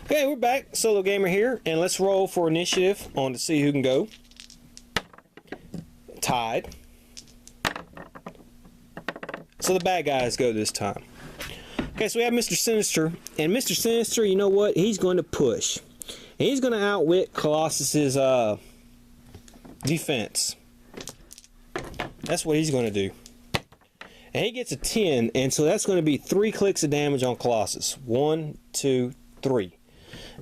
Okay, we're back. SoloGamer here, and let's roll for initiative on to see who can go. Tied. So the bad guys go this time. Okay, so we have Mr. Sinister, and Mr. Sinister, you know what? He's going to push. And he's going to outwit Colossus's defense. That's what he's going to do. And he gets a 10, and so that's going to be 3 clicks of damage on Colossus. 1, 2, 3.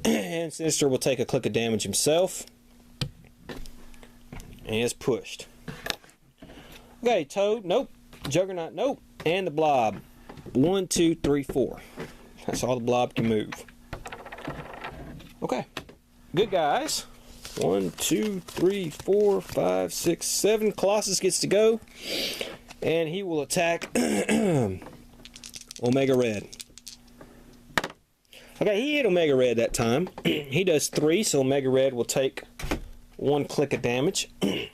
And Sinister will take a click of damage himself. And he is pushed. Okay, Toad, nope. Juggernaut, nope. And the Blob. 1, 2, 3, 4. That's all the Blob can move. Okay. Good guys. 1, 2, 3, 4, 5, 6, 7. Colossus gets to go. And he will attack Omega Red. Okay, he hit Omega Red that time. He does 3, so Omega Red will take 1 click of damage. And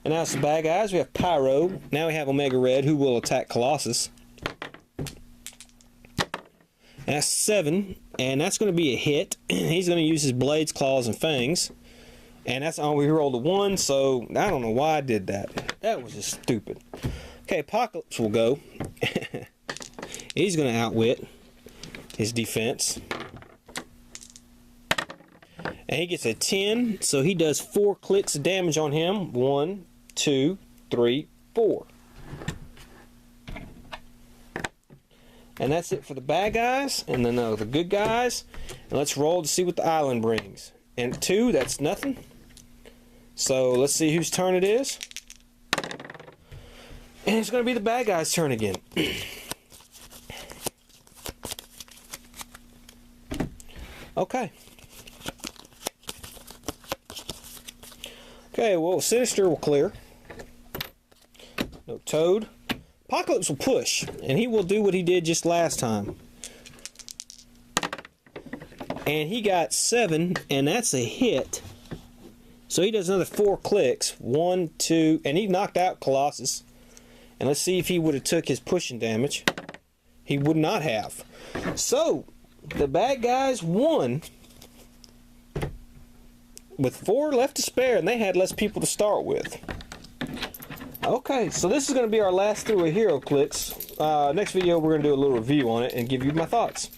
now it's the bad guys. We have Pyro. Now we have Omega Red, who will attack Colossus. And that's 7, and that's going to be a hit. He's going to use his blades, claws, and fangs. And that's all. We rolled a 1, so I don't know why I did that. That was just stupid. Okay, Apocalypse will go. He's going to outwit his defense. And he gets a 10, so he does 4 clicks of damage on him. 1, 2, 3, 4. And that's it for the bad guys. And then the good guys. And let's roll to see what the island brings. And 2, that's nothing. So let's see whose turn it is. And it's going to be the bad guy's turn again. Okay. Okay, well, Sinister will clear. No Toad. Apocalypse will push, and he will do what he did just last time. And he got 7, and that's a hit. So he does another 4 clicks. 1, 2, and he knocked out Colossus. And let's see if he would have took his pushing damage. He would not have. So the bad guys won with 4 left to spare, and they had less people to start with. Okay, so this is going to be our last through of heroclix. Next video we're going to do a little review on it and give you my thoughts.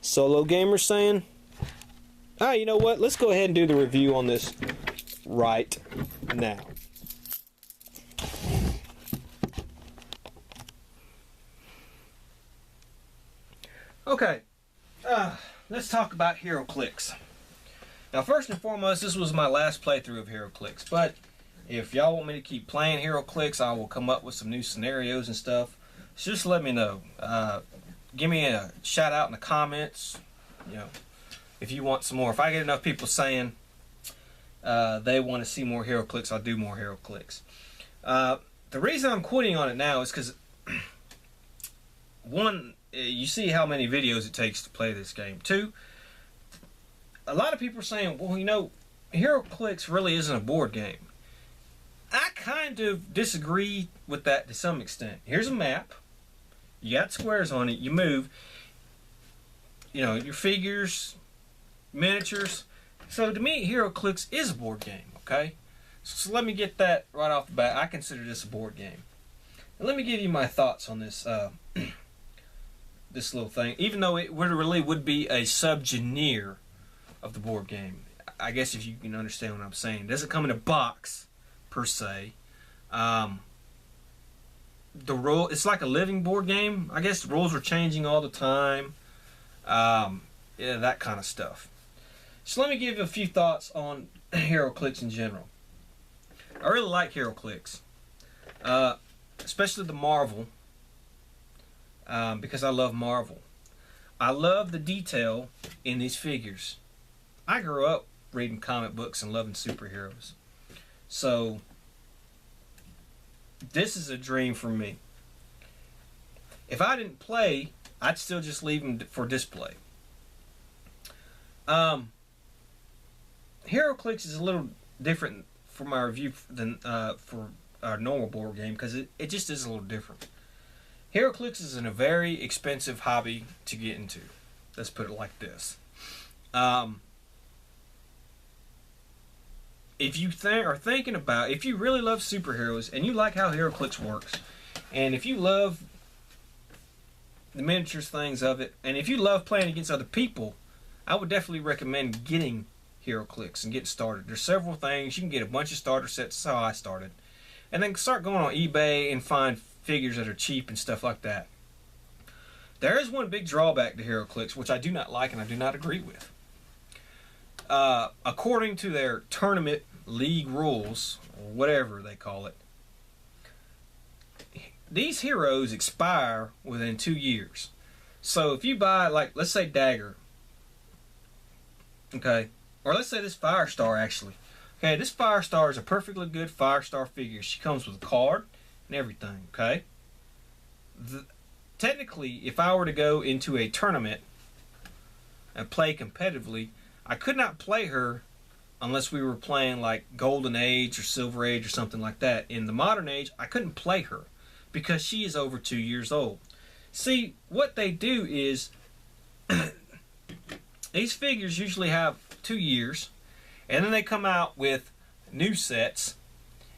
SoloGamer saying, alright, you know what? Let's go ahead and do the review on this right now. Okay, let's talk about heroclix. Now, first and foremost, this was my last playthrough of heroclix, but if y'all want me to keep playing heroclix, I will come up with some new scenarios and stuff. So just let me know. Give me a shout out in the comments, you know, if you want some more. If I get enough people saying they want to see more heroclix, I'll do more heroclix. The reason I'm quitting on it now is because, one, you see how many videos it takes to play this game. 2, a lot of people are saying, well, you know, heroclix really isn't a board game. I kind of disagree with that to some extent. Here's a map. You got squares on it. You move. You know, your figures, miniatures. So to me, heroclix is a board game, okay? So let me get that right off the bat. I consider this a board game. And let me give you my thoughts on this this little thing. Even though it really would be a subgenre of the board game. I guess if you can understand what I'm saying. It doesn't come in a box, per se. It's like a living board game. I guess the rules are changing all the time. Yeah, that kind of stuff. So let me give you a few thoughts on heroclix in general. I really like heroclix, especially the Marvel, because I love Marvel. I love the detail in these figures. I grew up reading comic books and loving superheroes. So this is a dream for me. If I didn't play, I'd still just leave them for display. Heroclix is a little different for my review than for our normal board game, because it just is a little different. HeroClix is a very expensive hobby to get into. Let's put it like this. If you are thinking about, if you really love superheroes and you like how HeroClix works, and if you love the miniatures things of it, and if you love playing against other people, I would definitely recommend getting HeroClix and getting started. There's several things. You can get a bunch of starter sets. That's how I started. And then start going on eBay and find figures that are cheap and stuff like that. There is one big drawback to HeroClix, which I do not like and I do not agree with. According to their tournament league rules, or whatever they call it, these heroes expire within 2 years. So if you buy, like, let's say Dagger, okay, or let's say this Firestar actually. Okay, this Firestar is a perfectly good Firestar figure. She comes with a card and everything, okay? Technically, if I were to go into a tournament and play competitively, I could not play her unless we were playing like Golden Age or Silver Age or something like that. In the Modern Age, I couldn't play her because she is over 2 years old. See, what they do is these figures usually have 2 years, and then they come out with new sets,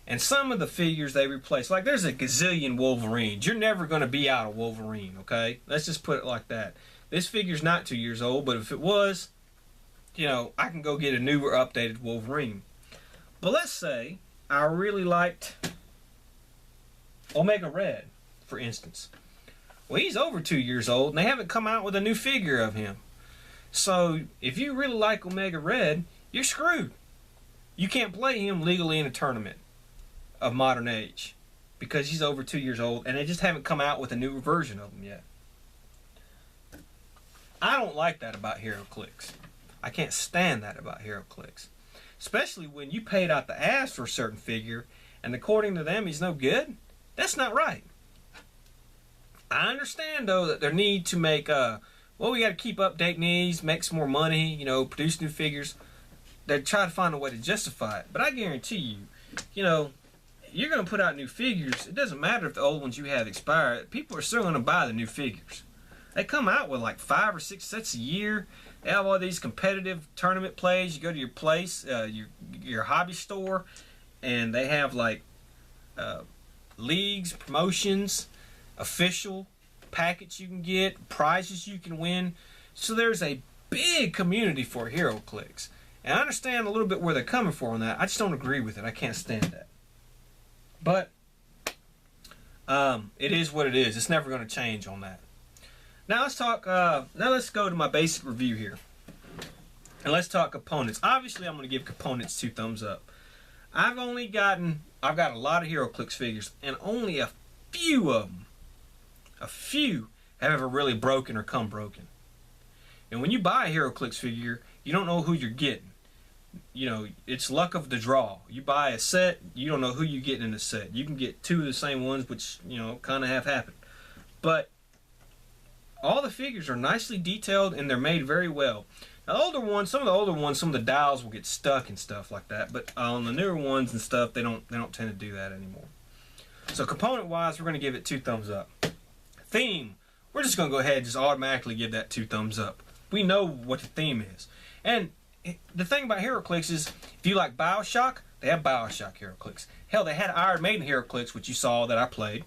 and some of the figures they replace. Like, there's a gazillion Wolverines. You're never going to be out of Wolverine, okay? Let's just put it like that. This figure's not 2 years old, but if it was, you know, I can go get a newer, updated Wolverine. But let's say I really liked Omega Red, for instance. Well, he's over 2 years old, and they haven't come out with a new figure of him. So, if you really like Omega Red, you're screwed. You can't play him legally in a tournament of Modern Age because he's over 2 years old, and they just haven't come out with a new version of him yet. I don't like that about HeroClix. I can't stand that about HeroClix. Especially when you paid out the ass for a certain figure, and according to them, he's no good. That's not right. I understand, though, that there need to make, well, we got to keep updating these, make some more money, you know, produce new figures. They try to find a way to justify it. But I guarantee you, you know, you're going to put out new figures. It doesn't matter if the old ones you have expire. People are still going to buy the new figures. They come out with like 5 or 6 sets a year. They have all these competitive tournament plays. You go to your place, your hobby store, and they have like leagues, promotions, official packets you can get, prizes you can win. So there's a big community for HeroClix. And I understand a little bit where they're coming from on that. I just don't agree with it. I can't stand that. But it is what it is. It's never going to change on that. Now let's talk. Now let's go to my basic review here, and let's talk components. Obviously, I'm going to give components 2 thumbs up. I've got a lot of HeroClix figures, and only a few of them, have ever really broken or come broken. And when you buy a HeroClix figure, you don't know who you're getting. You know, it's luck of the draw. You buy a set, you don't know who you're getting in the set. You can get 2 of the same ones, which, you know, kind of have happened. But all the figures are nicely detailed and they're made very well. Now, some of the older ones, some of the dials will get stuck and stuff like that. But on the newer ones and stuff, they don't tend to do that anymore. So component-wise, we're going to give it 2 thumbs up. Theme, we're just going to go ahead and just automatically give that 2 thumbs up. We know what the theme is. And the thing about HeroClix is, if you like Bioshock, they have Bioshock HeroClix. Hell, they had Iron Maiden HeroClix, which you saw that I played.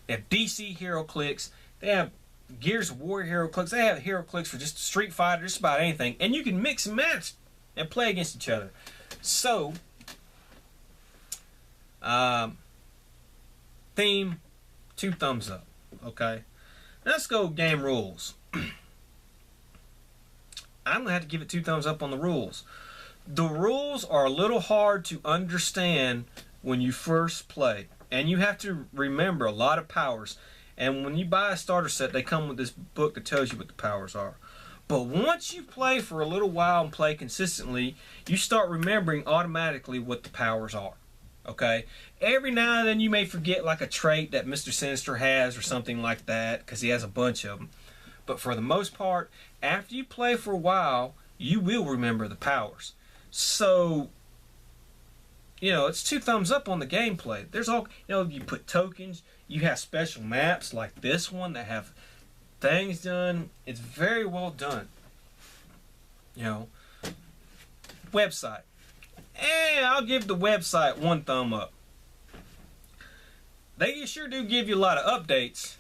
They have DC HeroClix. They have Gears of War HeroClix. They have HeroClix for just Street Fighter, just about anything. And you can mix and match and play against each other. So, theme, 2 thumbs up. Okay? Let's go game rules. I'm going to have to give it 2 thumbs up on the rules. The rules are a little hard to understand when you first play. And you have to remember a lot of powers. And when you buy a starter set, they come with this book that tells you what the powers are. But once you play for a little while and play consistently, you start remembering automatically what the powers are. Okay? Every now and then you may forget like a trait that Mr. Sinister has or something like that, because he has a bunch of them. But for the most part, after you play for a while, you will remember the powers. So, you know, it's 2 thumbs up on the gameplay. There's all, you know, you put tokens, You have special maps like this one that have things done. It's very well done. You know, website. And I'll give the website 1 thumb up. They sure do give you a lot of updates,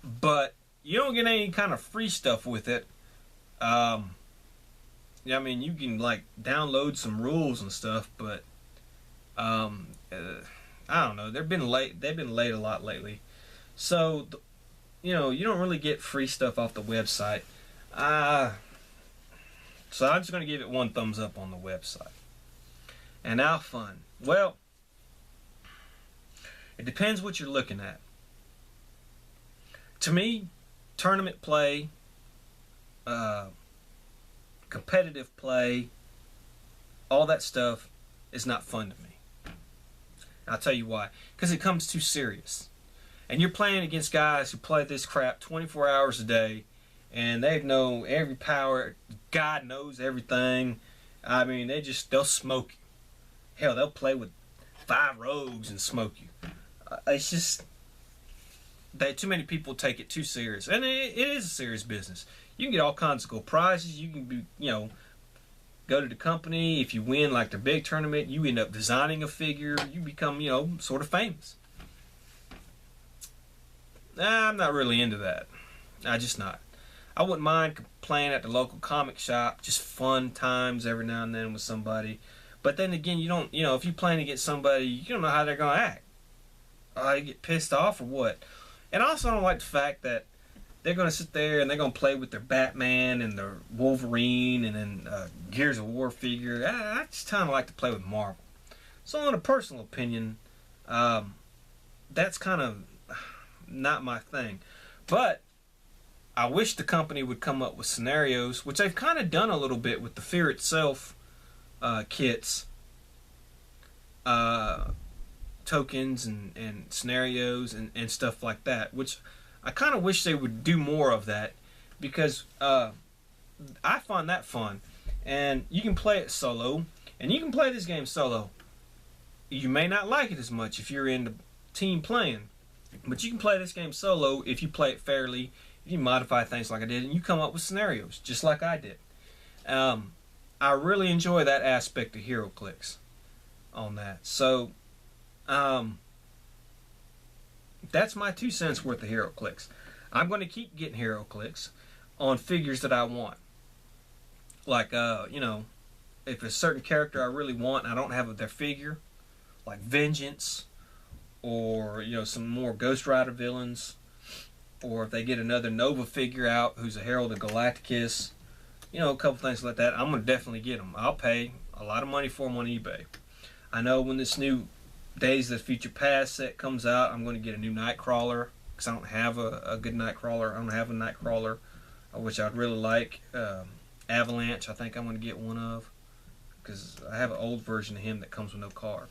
but you don't get any kind of free stuff with it. I mean, you can like download some rules and stuff, but I don't know. They've been late a lot lately, so you know, you don't really get free stuff off the website. So I'm just gonna give it 1 thumbs up on the website. And now fun. Well, it depends what you're looking at. To me, tournament play, competitive play, all that stuff is not fun to me. I'll tell you why. Because it comes too serious. And you're playing against guys who play this crap 24 hours a day, and they know every power. God knows everything. I mean, they'll smoke you. Hell, they'll play with 5 rogues and smoke you. It's just that too many people take it too serious, and it is a serious business. You can get all kinds of cool prizes. You can be, you know, go to the company. If you win like the big tournament, you end up designing a figure. You become, you know, sort of famous. I'm not really into that. Just not. I wouldn't mind playing at the local comic shop, just fun times every now and then with somebody. But then again, you don't, you know, if you're playing against somebody, you don't know how they're going to act. You get pissed off or what. And I also don't like the fact that they're going to sit there and they're going to play with their Batman and their Wolverine and then Gears of War figure. I just kind of like to play with Marvel. So in a personal opinion, that's kind of not my thing. But I wish the company would come up with scenarios, which they've kind of done a little bit with the Fear Itself kits, tokens and scenarios and stuff like that, which I kind of wish they would do more of that, because I find that fun. And you can play it solo, and you can play this game solo. You may not like it as much if you're into team playing, but you can play this game solo if you play it fairly, if you modify things like I did, and you come up with scenarios just like I did. I really enjoy that aspect of heroclix on that. So that's my 2 cents worth of heroclix. I'm going to keep getting heroclix on figures that I want. Like, you know, if a certain character I really want and I don't have their figure, like Vengeance, or, you know, some more Ghost Rider villains, or if they get another Nova figure out who's a Herald of Galacticus, you know, a couple things like that, I'm going to definitely get them. I'll pay a lot of money for them on eBay. I know when this new Days of the Future Past set comes out, I'm going to get a new Nightcrawler, because I don't have a good Nightcrawler. I don't have a Nightcrawler, which I'd really like. Avalanche, I think I'm going to get one of, because I have an old version of him that comes with no card.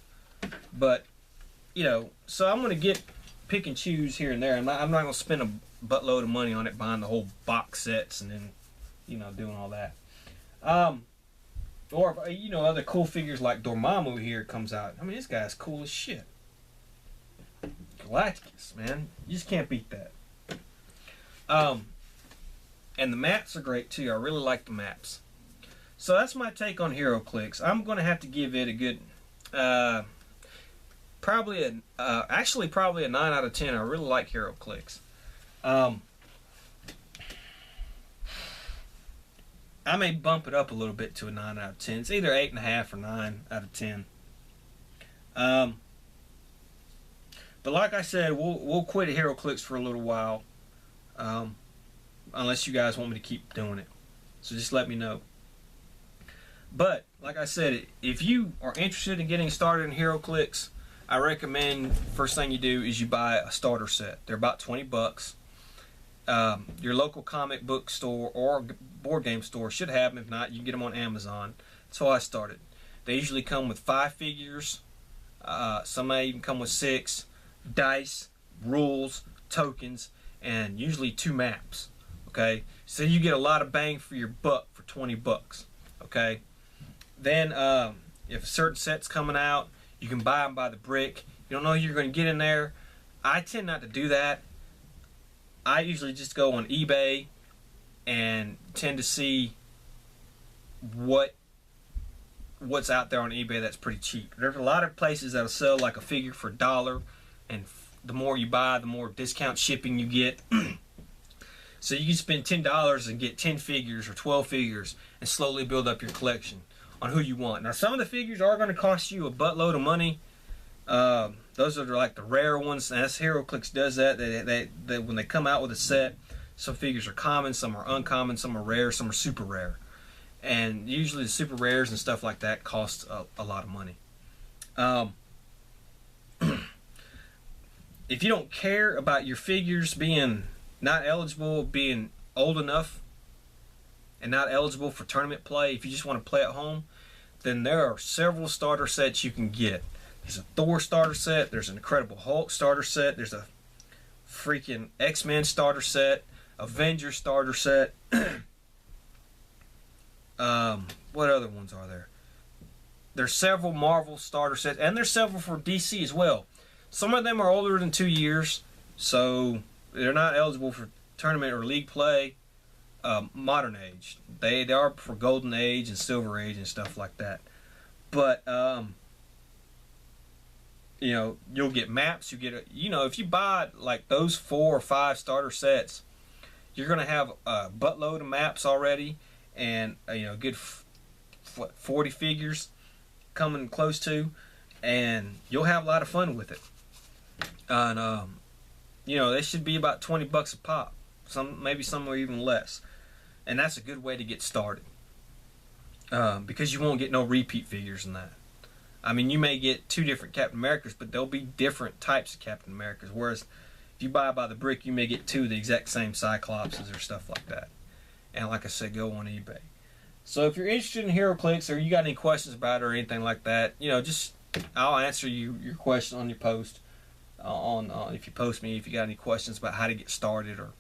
But, you know, so I'm going to pick and choose here and there. I'm not going to spend a buttload of money on it, buying the whole box sets and then, you know, doing all that. Or, you know, other cool figures like Dormammu here comes out. I mean, this guy's cool as shit. Galacticus, man. You just can't beat that. And the maps are great, too. I really like the maps. So that's my take on heroclix. I'm going to have to give it a good... probably a 9 out of 10. I really like heroclix. I may bump it up a little bit to a 9 out of 10. It's either 8.5 or 9 out of 10. But like I said, we'll quit heroclix for a little while, unless you guys want me to keep doing it. So just let me know. But like I said, if you are interested in getting started in heroclix, I recommend first thing you do is you buy a starter set. They're about $20. Your local comic book store or board game store should have them. If not, you can get them on Amazon. That's how I started. They usually come with 5 figures. Some may even come with 6. Dice, rules, tokens, and usually 2 maps. Okay, so you get a lot of bang for your buck for $20. Okay, then if a certain set's coming out, you can buy them by the brick. You don't know who you're going to get in there. I tend not to do that. I usually just go on eBay and tend to see what's out there on eBay that's pretty cheap. There's a lot of places that'll sell like a figure for $1, and the more you buy, the more discount shipping you get. So you can spend $10 and get 10 figures or 12 figures and slowly build up your collection on who you want. Now, some of the figures are going to cost you a buttload of money. Those are like the rare ones, and that's heroclix does that. They when they come out with a set, some figures are common, some are uncommon, some are rare, some are super rare. And usually the super rares and stuff like that cost a lot of money. If you don't care about your figures being not eligible, being old enough, and not eligible for tournament play, if you just want to play at home, then there are several starter sets you can get. There's a Thor starter set, there's an Incredible Hulk starter set, there's a freaking X-Men starter set, Avengers starter set. What other ones are there? There's several Marvel starter sets, and there's several for DC as well. Some of them are older than 2 years, so they're not eligible for tournament or league play. Modern age. They are for golden age and silver age and stuff like that. But you know, you'll get maps. You get if you buy like those 4 or 5 starter sets, you're gonna have a buttload of maps already, and a good 40 figures coming close to, and you'll have a lot of fun with it. And they should be about $20 a pop. Maybe some are even less, and that's a good way to get started. Because you won't get no repeat figures in that. I mean, you may get 2 different Captain Americas, but there'll be different types of Captain Americas. Whereas if you buy by the brick, you may get 2 of the exact same Cyclopses or stuff like that. And like I said, go on eBay. So if you're interested in heroclix, or you got any questions about it or anything like that, I'll answer your question on your post. If you post me, if you got any questions about how to get started or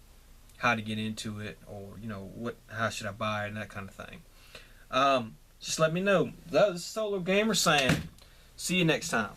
how to get into it, or how should I buy it and that kind of thing. Just let me know. That was SoloGamer saying, see you next time.